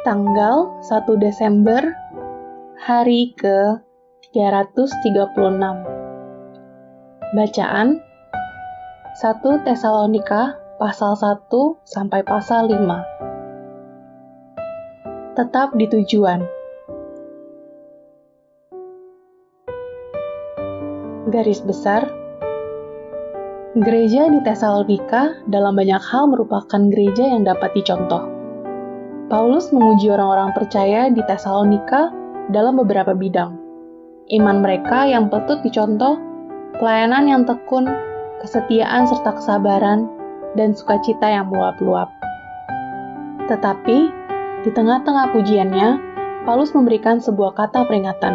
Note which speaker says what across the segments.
Speaker 1: Tanggal 1 Desember, hari ke-336. Bacaan 1 Tesalonika pasal 1 sampai pasal 5. Tetap di tujuan. Garis besar, gereja di Tesalonika dalam banyak hal merupakan gereja yang dapat dicontoh. Paulus menguji orang-orang percaya di Tesalonika dalam beberapa bidang. Iman mereka yang patut dicontoh, pelayanan yang tekun, kesetiaan serta kesabaran, dan sukacita yang meluap-luap. Tetapi, di tengah-tengah pujiannya, Paulus memberikan sebuah kata peringatan.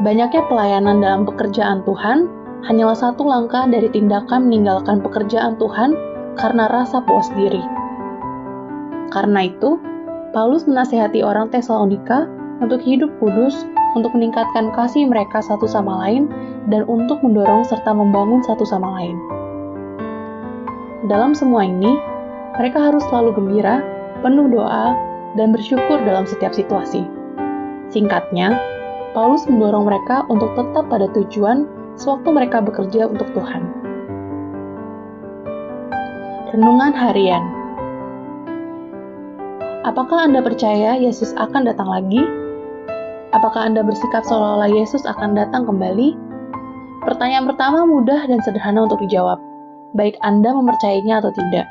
Speaker 1: Banyaknya pelayanan dalam pekerjaan Tuhan hanyalah satu langkah dari tindakan meninggalkan pekerjaan Tuhan karena rasa puas diri. Karena itu, Paulus menasihati orang Tesalonika untuk hidup kudus, untuk meningkatkan kasih mereka satu sama lain, dan untuk mendorong serta membangun satu sama lain. Dalam semua ini, mereka harus selalu gembira, penuh doa, dan bersyukur dalam setiap situasi. Singkatnya, Paulus mendorong mereka untuk tetap pada tujuan sewaktu mereka bekerja untuk Tuhan. Renungan harian. Apakah Anda percaya Yesus akan datang lagi? Apakah Anda bersikap seolah-olah Yesus akan datang kembali? Pertanyaan pertama mudah dan sederhana untuk dijawab, baik Anda mempercayainya atau tidak.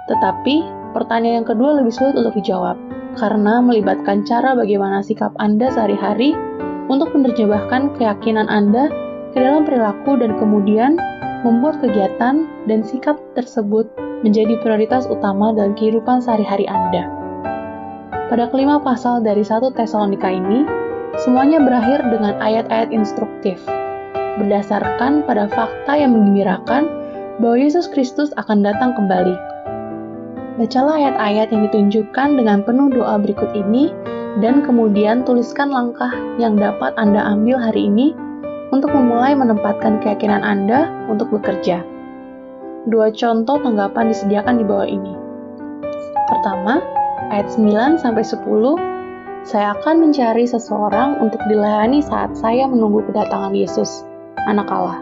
Speaker 1: Tetapi, pertanyaan yang kedua lebih sulit untuk dijawab, karena melibatkan cara bagaimana sikap Anda sehari-hari untuk menerjemahkan keyakinan Anda ke dalam perilaku dan kemudian membuat kegiatan dan sikap tersebut menjadi prioritas utama dalam kehidupan sehari-hari Anda. Pada kelima pasal dari 1 Tesalonika ini, semuanya berakhir dengan ayat-ayat instruktif, berdasarkan pada fakta yang menggembirakan bahwa Yesus Kristus akan datang kembali. Bacalah ayat-ayat yang ditunjukkan dengan penuh doa berikut ini, dan kemudian tuliskan langkah yang dapat Anda ambil hari ini untuk memulai menempatkan keyakinan Anda untuk bekerja. 2 contoh tanggapan disediakan di bawah ini. Pertama, ayat 9-10, saya akan mencari seseorang untuk dilayani saat saya menunggu kedatangan Yesus, Anak Allah.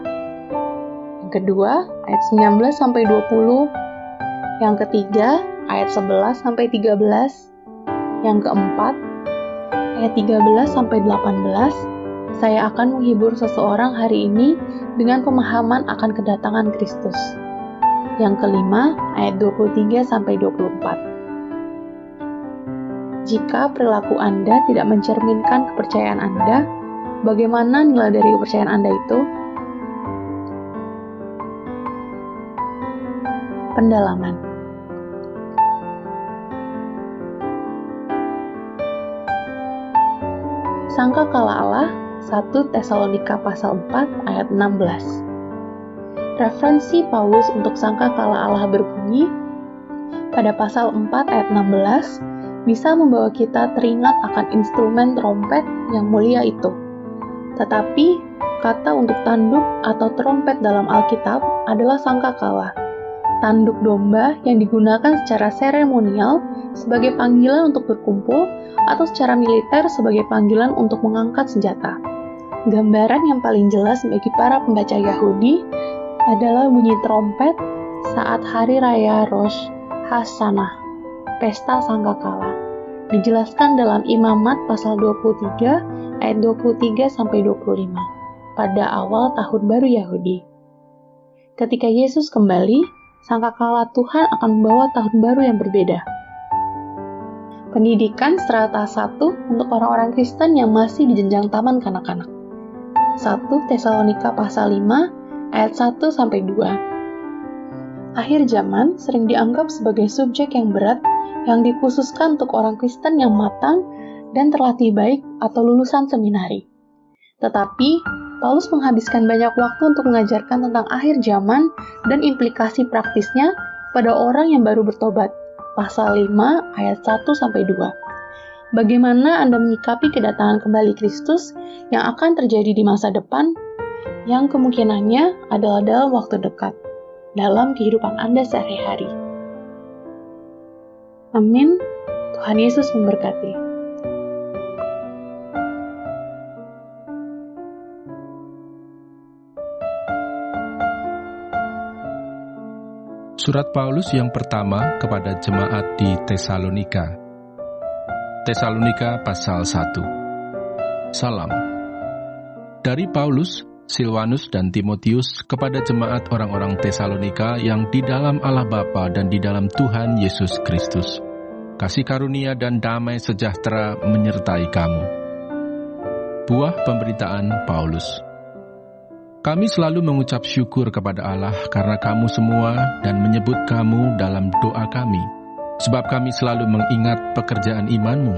Speaker 1: Yang kedua, ayat 19-20. Yang ketiga, ayat 11-13. Yang keempat, ayat 13-18. Saya akan menghibur seseorang hari ini dengan pemahaman akan kedatangan Kristus. Yang kelima, ayat 23-24. Jika perilaku Anda tidak mencerminkan kepercayaan Anda, bagaimana nilai dari kepercayaan Anda itu? Pendalaman. Sangkakala Allah, 1 Tesalonika pasal 4 ayat 16. Referensi Paulus untuk sangkakala Allah berbunyi, pada pasal 4 ayat 16, bisa membawa kita teringat akan instrumen trompet yang mulia itu. Tetapi, kata untuk tanduk atau trompet dalam Alkitab adalah sangkakala, tanduk domba yang digunakan secara seremonial sebagai panggilan untuk berkumpul atau secara militer sebagai panggilan untuk mengangkat senjata. Gambaran yang paling jelas bagi para pembaca Yahudi adalah bunyi trompet saat hari raya Rosh Hashanah, pesta sangkakala, dijelaskan dalam Imamat pasal 23 ayat 23-25 pada awal tahun baru Yahudi. Ketika Yesus kembali, sangkakala Tuhan akan membawa tahun baru yang berbeda. Pendidikan strata 1 untuk orang-orang Kristen yang masih di jenjang taman kanak-kanak. 1 Tesalonika pasal 5 ayat 1-2. Akhir zaman sering dianggap sebagai subjek yang berat yang dikhususkan untuk orang Kristen yang matang dan terlatih baik atau lulusan seminari. Tetapi, Paulus menghabiskan banyak waktu untuk mengajarkan tentang akhir zaman dan implikasi praktisnya pada orang yang baru bertobat. Pasal 5 ayat 1-2. Bagaimana Anda menyikapi kedatangan kembali Kristus yang akan terjadi di masa depan, yang kemungkinannya adalah dalam waktu dekat, dalam kehidupan Anda sehari-hari. Amin. Tuhan Yesus memberkati.
Speaker 2: Surat Paulus yang pertama kepada jemaat di Tesalonika. Tesalonika pasal 1. Salam. Dari Paulus, Silwanus dan Timotius kepada jemaat orang-orang Tesalonika yang di dalam Allah Bapa dan di dalam Tuhan Yesus Kristus. Kasih karunia dan damai sejahtera menyertai kamu. Buah pemberitaan Paulus. Kami selalu mengucap syukur kepada Allah karena kamu semua dan menyebut kamu dalam doa kami, sebab kami selalu mengingat pekerjaan imanmu,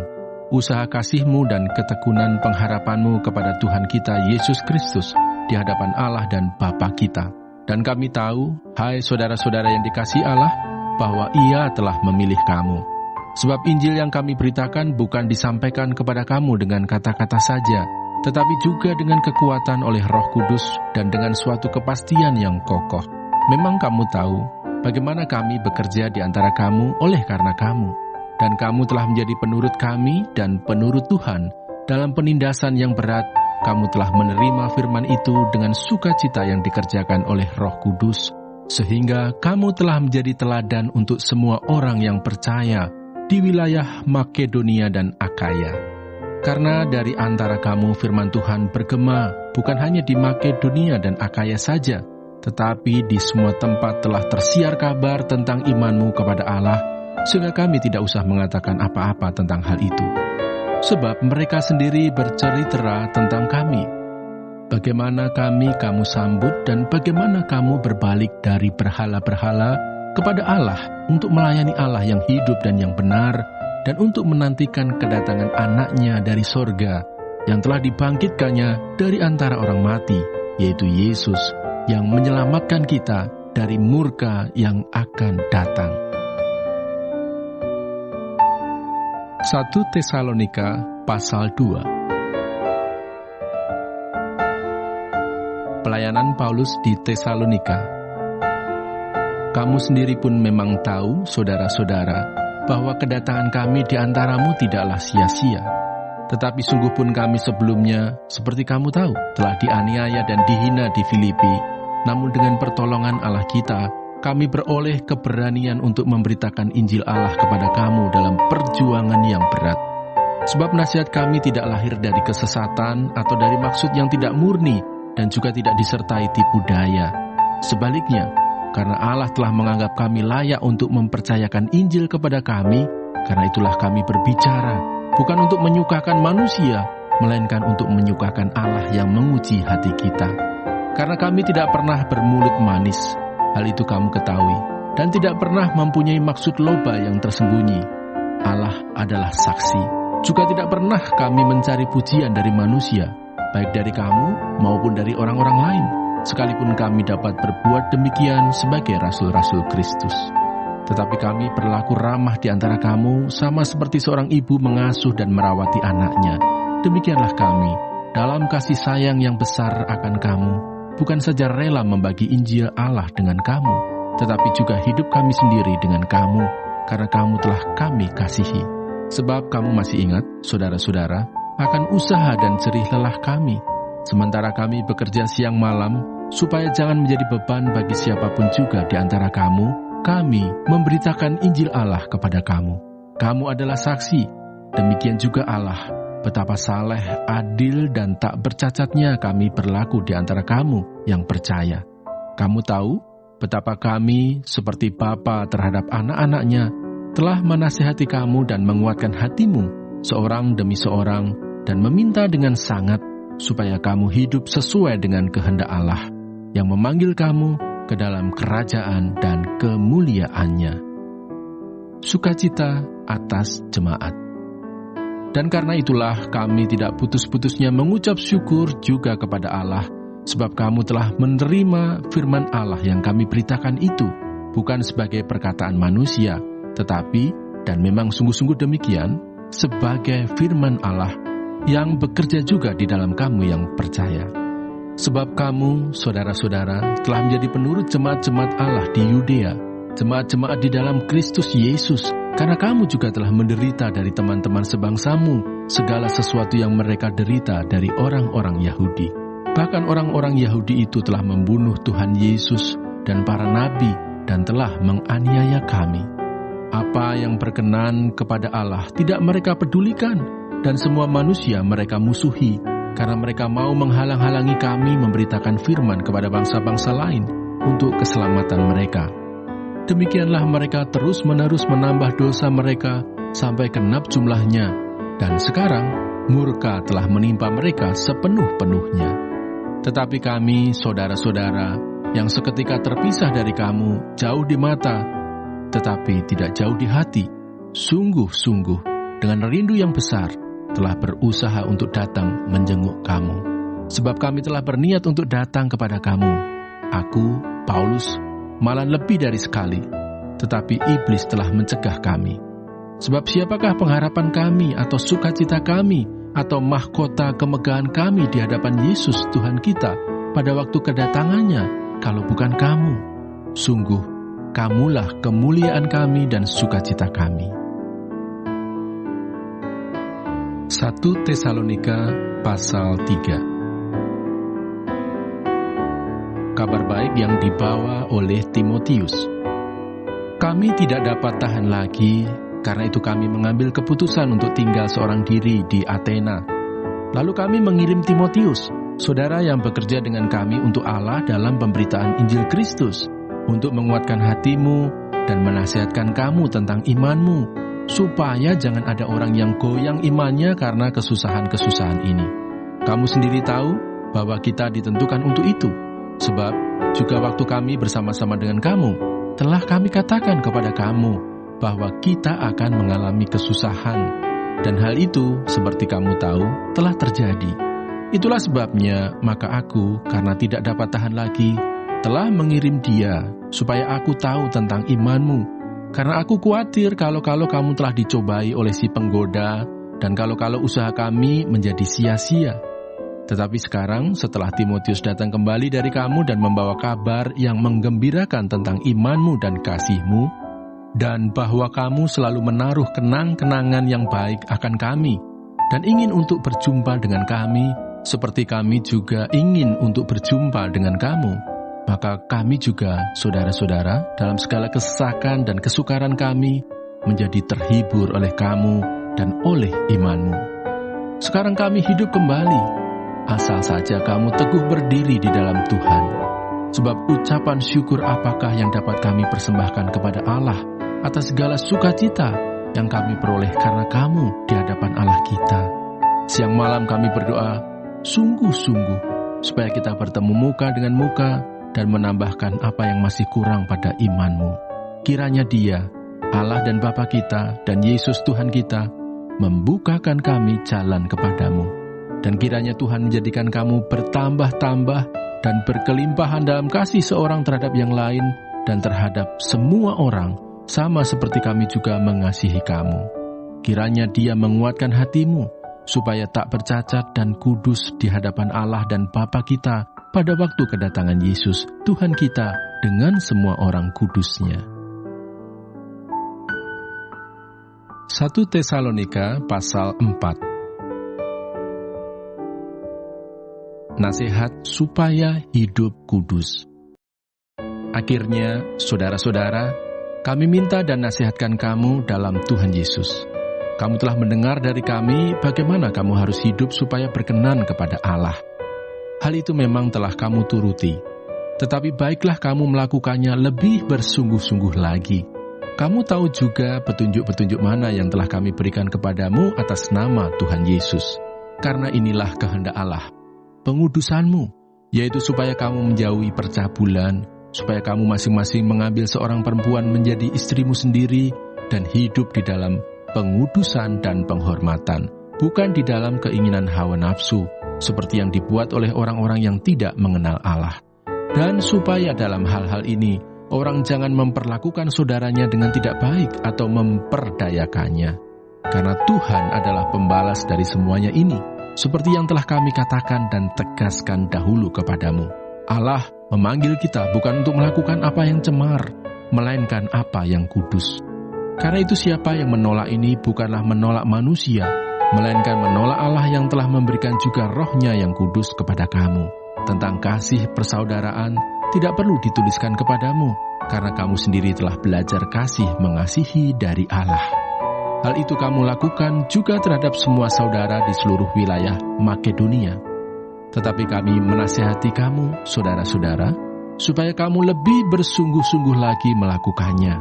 Speaker 2: usaha kasihmu dan ketekunan pengharapanmu kepada Tuhan kita Yesus Kristus di hadapan Allah dan Bapa kita. Dan kami tahu, hai saudara-saudara yang dikasihi Allah, bahwa Ia telah memilih kamu. Sebab Injil yang kami beritakan bukan disampaikan kepada kamu dengan kata-kata saja, tetapi juga dengan kekuatan oleh Roh Kudus dan dengan suatu kepastian yang kokoh. Memang kamu tahu bagaimana kami bekerja di antara kamu oleh karena kamu, dan kamu telah menjadi penurut kami dan penurut Tuhan. Dalam penindasan yang berat, kamu telah menerima firman itu dengan sukacita yang dikerjakan oleh Roh Kudus, sehingga kamu telah menjadi teladan untuk semua orang yang percaya di wilayah Makedonia dan Akaya. Karena dari antara kamu firman Tuhan bergema, bukan hanya di Makedonia dan Akaya saja, tetapi di semua tempat telah tersiar kabar tentang imanmu kepada Allah, sehingga kami tidak usah mengatakan apa-apa tentang hal itu. Sebab mereka sendiri bercerita tentang kami, bagaimana kamu sambut dan bagaimana kamu berbalik dari berhala-berhala kepada Allah untuk melayani Allah yang hidup dan yang benar, dan untuk menantikan kedatangan anaknya dari sorga, yang telah dibangkitkannya dari antara orang mati, yaitu Yesus, yang menyelamatkan kita dari murka yang akan datang. 1 Tesalonika pasal 2. Pelayanan Paulus di Tesalonika. Kamu sendiri pun memang tahu, saudara-saudara, bahwa kedatangan kami di antaramu tidaklah sia-sia. Tetapi sungguh pun kami sebelumnya, seperti kamu tahu, telah dianiaya dan dihina di Filipi. Namun dengan pertolongan Allah kita, kami beroleh keberanian untuk memberitakan Injil Allah kepada kamu dalam perjuangan yang berat. Sebab nasihat kami tidak lahir dari kesesatan atau dari maksud yang tidak murni dan juga tidak disertai tipu daya. Sebaliknya, karena Allah telah menganggap kami layak untuk mempercayakan Injil kepada kami, karena itulah kami berbicara, bukan untuk menyukakan manusia, melainkan untuk menyukakan Allah yang menguji hati kita. Karena kami tidak pernah bermulut manis, hal itu kamu ketahui, dan tidak pernah mempunyai maksud loba yang tersembunyi. Allah adalah saksi. Juga tidak pernah kami mencari pujian dari manusia, baik dari kamu maupun dari orang-orang lain, sekalipun kami dapat berbuat demikian sebagai rasul-rasul Kristus. Tetapi kami berlaku ramah di antara kamu, sama seperti seorang ibu mengasuh dan merawati anaknya. Demikianlah kami, dalam kasih sayang yang besar akan kamu, bukan saja rela membagi Injil Allah dengan kamu, tetapi juga hidup kami sendiri dengan kamu, karena kamu telah kami kasihi. Sebab kamu masih ingat, saudara-saudara, akan usaha dan jerih lelah kami, sementara kami bekerja siang malam, supaya jangan menjadi beban bagi siapapun juga di antara kamu, kami memberitakan Injil Allah kepada kamu. Kamu adalah saksi, demikian juga Allah, betapa saleh, adil, dan tak bercacatnya kami berlaku di antara kamu yang percaya. Kamu tahu betapa kami seperti bapa terhadap anak-anaknya telah menasihati kamu dan menguatkan hatimu seorang demi seorang dan meminta dengan sangat supaya kamu hidup sesuai dengan kehendak Allah yang memanggil kamu ke dalam kerajaan dan kemuliaannya. Sukacita atas jemaat. Dan karena itulah kami tidak putus-putusnya mengucap syukur juga kepada Allah, sebab kamu telah menerima firman Allah yang kami beritakan itu, bukan sebagai perkataan manusia, tetapi, dan memang sungguh-sungguh demikian, sebagai firman Allah yang bekerja juga di dalam kamu yang percaya. Sebab kamu, saudara-saudara, telah menjadi penurut jemaat-jemaat Allah di Yudea, jemaat-jemaat di dalam Kristus Yesus, karena kamu juga telah menderita dari teman-teman sebangsamu, segala sesuatu yang mereka derita dari orang-orang Yahudi. Bahkan orang-orang Yahudi itu telah membunuh Tuhan Yesus dan para nabi dan telah menganiaya kami. Apa yang berkenan kepada Allah tidak mereka pedulikan, dan semua manusia mereka musuhi, karena mereka mau menghalang-halangi kami memberitakan firman kepada bangsa-bangsa lain untuk keselamatan mereka. Demikianlah mereka terus-menerus menambah dosa mereka sampai genap jumlahnya, dan sekarang murka telah menimpa mereka sepenuh-penuhnya. Tetapi kami, saudara-saudara, yang seketika terpisah dari kamu, jauh di mata, tetapi tidak jauh di hati, sungguh-sungguh dengan rindu yang besar, telah berusaha untuk datang menjenguk kamu. Sebab kami telah berniat untuk datang kepada kamu. Aku, Paulus, malah lebih dari sekali, tetapi iblis telah mencegah kami. Sebab siapakah pengharapan kami atau sukacita kami atau mahkota kemegahan kami di hadapan Yesus Tuhan kita pada waktu kedatangannya, kalau bukan kamu? Sungguh, kamulah kemuliaan kami dan sukacita kami. 1 Tesalonika pasal 3. Kabar baik yang dibawa oleh Timotius. Kami tidak dapat tahan lagi, karena itu kami mengambil keputusan untuk tinggal seorang diri di Athena. Lalu kami mengirim Timotius, saudara yang bekerja dengan kami untuk Allah dalam pemberitaan Injil Kristus, untuk menguatkan hatimu dan menasihatkan kamu tentang imanmu, supaya jangan ada orang yang goyang imannya karena kesusahan-kesusahan ini. Kamu sendiri tahu bahwa kita ditentukan untuk itu. Sebab juga waktu kami bersama-sama dengan kamu, telah kami katakan kepada kamu bahwa kita akan mengalami kesusahan. Dan hal itu, seperti kamu tahu, telah terjadi. Itulah sebabnya, maka aku, karena tidak dapat tahan lagi, telah mengirim dia, supaya aku tahu tentang imanmu. Karena aku khawatir kalau-kalau kamu telah dicobai oleh si penggoda, dan kalau-kalau usaha kami menjadi sia-sia. Tetapi sekarang, setelah Timotius datang kembali dari kamu dan membawa kabar yang menggembirakan tentang imanmu dan kasihmu, dan bahwa kamu selalu menaruh kenang-kenangan yang baik akan kami, dan ingin untuk berjumpa dengan kami, seperti kami juga ingin untuk berjumpa dengan kamu, maka kami juga, saudara-saudara, dalam segala kesesakan dan kesukaran kami, menjadi terhibur oleh kamu dan oleh imanmu. Sekarang kami hidup kembali, asal saja kamu teguh berdiri di dalam Tuhan. Sebab ucapan syukur apakah yang dapat kami persembahkan kepada Allah atas segala sukacita yang kami peroleh karena kamu di hadapan Allah kita. Siang malam kami berdoa, sungguh-sungguh, supaya kita bertemu muka dengan muka dan menambahkan apa yang masih kurang pada imanmu. Kiranya Dia, Allah dan Bapa kita, dan Yesus Tuhan kita, membukakan kami jalan kepadamu. Dan kiranya Tuhan menjadikan kamu bertambah-tambah dan berkelimpahan dalam kasih seorang terhadap yang lain dan terhadap semua orang, sama seperti kami juga mengasihi kamu. Kiranya Dia menguatkan hatimu, supaya tak bercacat dan kudus di hadapan Allah dan Bapa kita pada waktu kedatangan Yesus, Tuhan kita, dengan semua orang kudusnya. 1 Tesalonika pasal 4. Nasihat supaya hidup kudus. Akhirnya, saudara-saudara, kami minta dan nasihatkan kamu dalam Tuhan Yesus. Kamu telah mendengar dari kami bagaimana kamu harus hidup supaya berkenan kepada Allah. Hal itu memang telah kamu turuti, tetapi baiklah kamu melakukannya lebih bersungguh-sungguh lagi. Kamu tahu juga petunjuk-petunjuk mana yang telah kami berikan kepadamu atas nama Tuhan Yesus. Karena inilah kehendak Allah, pengudusanmu, yaitu supaya kamu menjauhi percabulan, supaya kamu masing-masing mengambil seorang perempuan menjadi istrimu sendiri dan hidup di dalam pengudusan dan penghormatan, bukan di dalam keinginan hawa nafsu, seperti yang dibuat oleh orang-orang yang tidak mengenal Allah. Dan supaya dalam hal-hal ini, orang jangan memperlakukan saudaranya dengan tidak baik atau memperdayakannya. Karena Tuhan adalah pembalas dari semuanya ini, seperti yang telah kami katakan dan tegaskan dahulu kepadamu. Allah memanggil kita bukan untuk melakukan apa yang cemar, melainkan apa yang kudus. Karena itu siapa yang menolak ini bukanlah menolak manusia, melainkan menolak Allah yang telah memberikan juga Roh-Nya yang kudus kepada kamu. Tentang kasih persaudaraan tidak perlu dituliskan kepadamu, karena kamu sendiri telah belajar kasih mengasihi dari Allah. Hal itu kamu lakukan juga terhadap semua saudara di seluruh wilayah Makedonia. Tetapi kami menasihati kamu, saudara-saudara, supaya kamu lebih bersungguh-sungguh lagi melakukannya.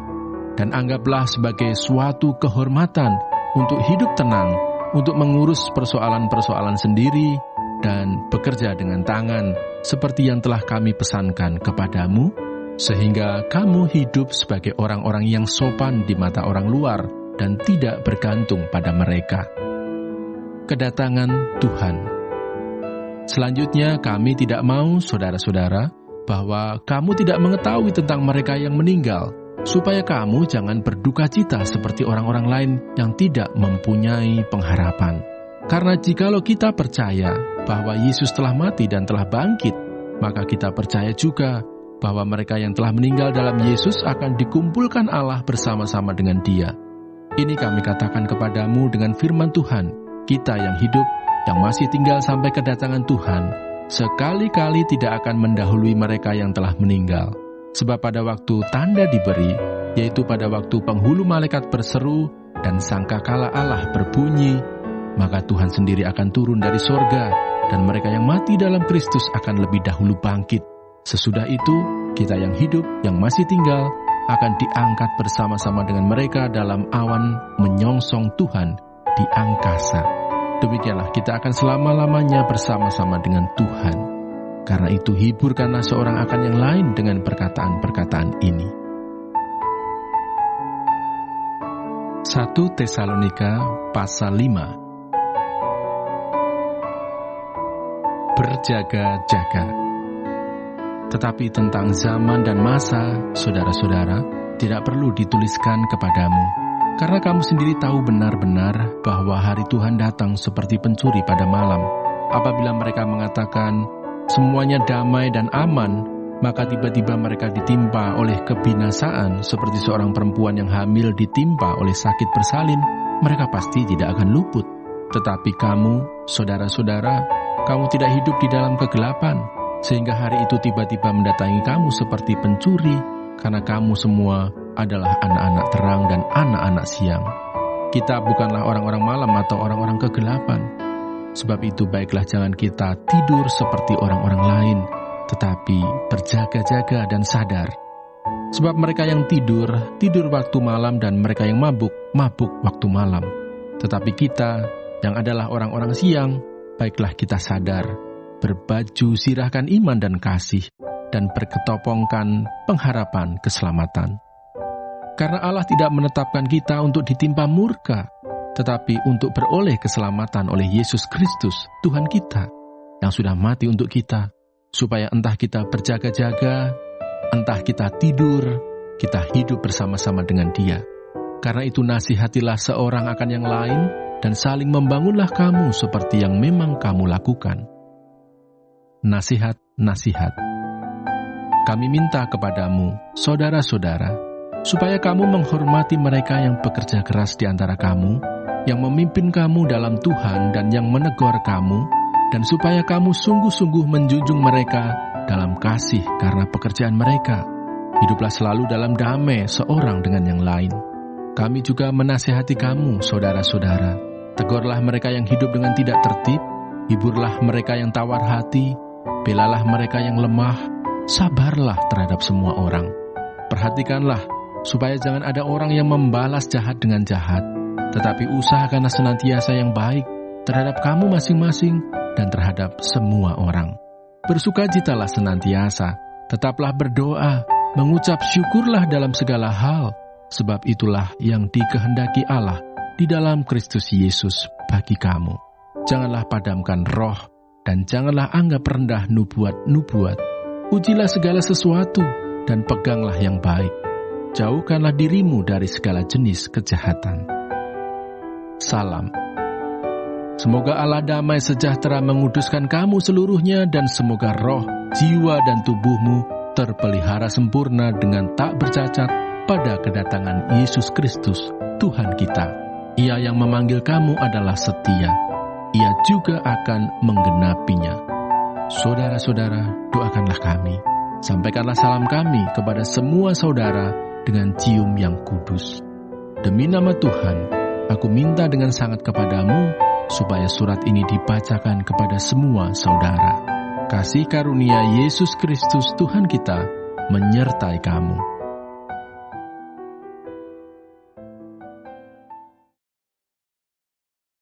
Speaker 2: Dan anggaplah sebagai suatu kehormatan untuk hidup tenang, untuk mengurus persoalan-persoalan sendiri, dan bekerja dengan tangan, seperti yang telah kami pesankan kepadamu, sehingga kamu hidup sebagai orang-orang yang sopan di mata orang luar, dan tidak bergantung pada mereka. Kedatangan Tuhan. Selanjutnya, kami tidak mau, saudara-saudara, bahwa kamu tidak mengetahui tentang mereka yang meninggal, supaya kamu jangan berduka cita seperti orang-orang lain yang tidak mempunyai pengharapan. Karena jikalau kita percaya bahwa Yesus telah mati dan telah bangkit, maka kita percaya juga bahwa mereka yang telah meninggal dalam Yesus akan dikumpulkan Allah bersama-sama dengan Dia. Ini kami katakan kepadamu dengan firman Tuhan, kita yang hidup, yang masih tinggal sampai kedatangan Tuhan, sekali-kali tidak akan mendahului mereka yang telah meninggal. Sebab pada waktu tanda diberi, yaitu pada waktu penghulu malaikat berseru dan sangkakala Allah berbunyi, maka Tuhan sendiri akan turun dari sorga, dan mereka yang mati dalam Kristus akan lebih dahulu bangkit. Sesudah itu, kita yang hidup, yang masih tinggal, akan diangkat bersama-sama dengan mereka dalam awan menyongsong Tuhan di angkasa. Demikianlah kita akan selama-lamanya bersama-sama dengan Tuhan. Karena itu hiburkanlah seorang akan yang lain dengan perkataan-perkataan ini. 1 Tesalonika pasal 5. Berjaga-jaga. Tetapi tentang zaman dan masa, saudara-saudara, tidak perlu dituliskan kepadamu. Karena kamu sendiri tahu benar-benar bahwa hari Tuhan datang seperti pencuri pada malam. Apabila mereka mengatakan, semuanya damai dan aman, maka tiba-tiba mereka ditimpa oleh kebinasaan seperti seorang perempuan yang hamil ditimpa oleh sakit bersalin. Mereka pasti tidak akan luput. Tetapi kamu, saudara-saudara, kamu tidak hidup di dalam kegelapan, sehingga hari itu tiba-tiba mendatangi kamu seperti pencuri, karena kamu semua adalah anak-anak terang dan anak-anak siang. Kita bukanlah orang-orang malam atau orang-orang kegelapan. Sebab itu baiklah jangan kita tidur seperti orang-orang lain, tetapi berjaga-jaga dan sadar. Sebab mereka yang tidur, tidur waktu malam, dan mereka yang mabuk, mabuk waktu malam. Tetapi kita, yang adalah orang-orang siang, baiklah kita sadar, berbaju sirahkan iman dan kasih, dan berketopongkan pengharapan keselamatan. Karena Allah tidak menetapkan kita untuk ditimpa murka, tetapi untuk beroleh keselamatan oleh Yesus Kristus, Tuhan kita, yang sudah mati untuk kita, supaya entah kita berjaga-jaga, entah kita tidur, kita hidup bersama-sama dengan Dia. Karena itu nasihatilah seorang akan yang lain, dan saling membangunlah kamu seperti yang memang kamu lakukan. Nasihat-nasihat. Kami minta kepadamu, saudara-saudara, supaya kamu menghormati mereka yang bekerja keras di antara kamu, yang memimpin kamu dalam Tuhan dan yang menegur kamu, dan supaya kamu sungguh-sungguh menjunjung mereka dalam kasih karena pekerjaan mereka. Hiduplah selalu dalam damai seorang dengan yang lain. Kami juga menasihati kamu, saudara-saudara. Tegurlah mereka yang hidup dengan tidak tertib, hiburlah mereka yang tawar hati, belalah mereka yang lemah, sabarlah terhadap semua orang. Perhatikanlah, supaya jangan ada orang yang membalas jahat dengan jahat, tetapi usahakanlah senantiasa yang baik terhadap kamu masing-masing dan terhadap semua orang. Bersukacitalah senantiasa, tetaplah berdoa, mengucap syukurlah dalam segala hal, sebab itulah yang dikehendaki Allah di dalam Kristus Yesus bagi kamu. Janganlah padamkan roh, dan janganlah anggap rendah nubuat-nubuat. Ujilah segala sesuatu, dan peganglah yang baik. Jauhkanlah dirimu dari segala jenis kejahatan. Salam. Semoga Allah damai sejahtera menguduskan kamu seluruhnya, dan semoga roh, jiwa, dan tubuhmu terpelihara sempurna dengan tak bercacat pada kedatangan Yesus Kristus, Tuhan kita. Ia yang memanggil kamu adalah setia. Ia juga akan menggenapinya. Saudara-saudara, doakanlah kami. Sampaikanlah salam kami kepada semua saudara dengan cium yang kudus. Demi nama Tuhan, aku minta dengan sangat kepadamu, supaya surat ini dibacakan kepada semua saudara. Kasih karunia Yesus Kristus Tuhan kita menyertai kamu.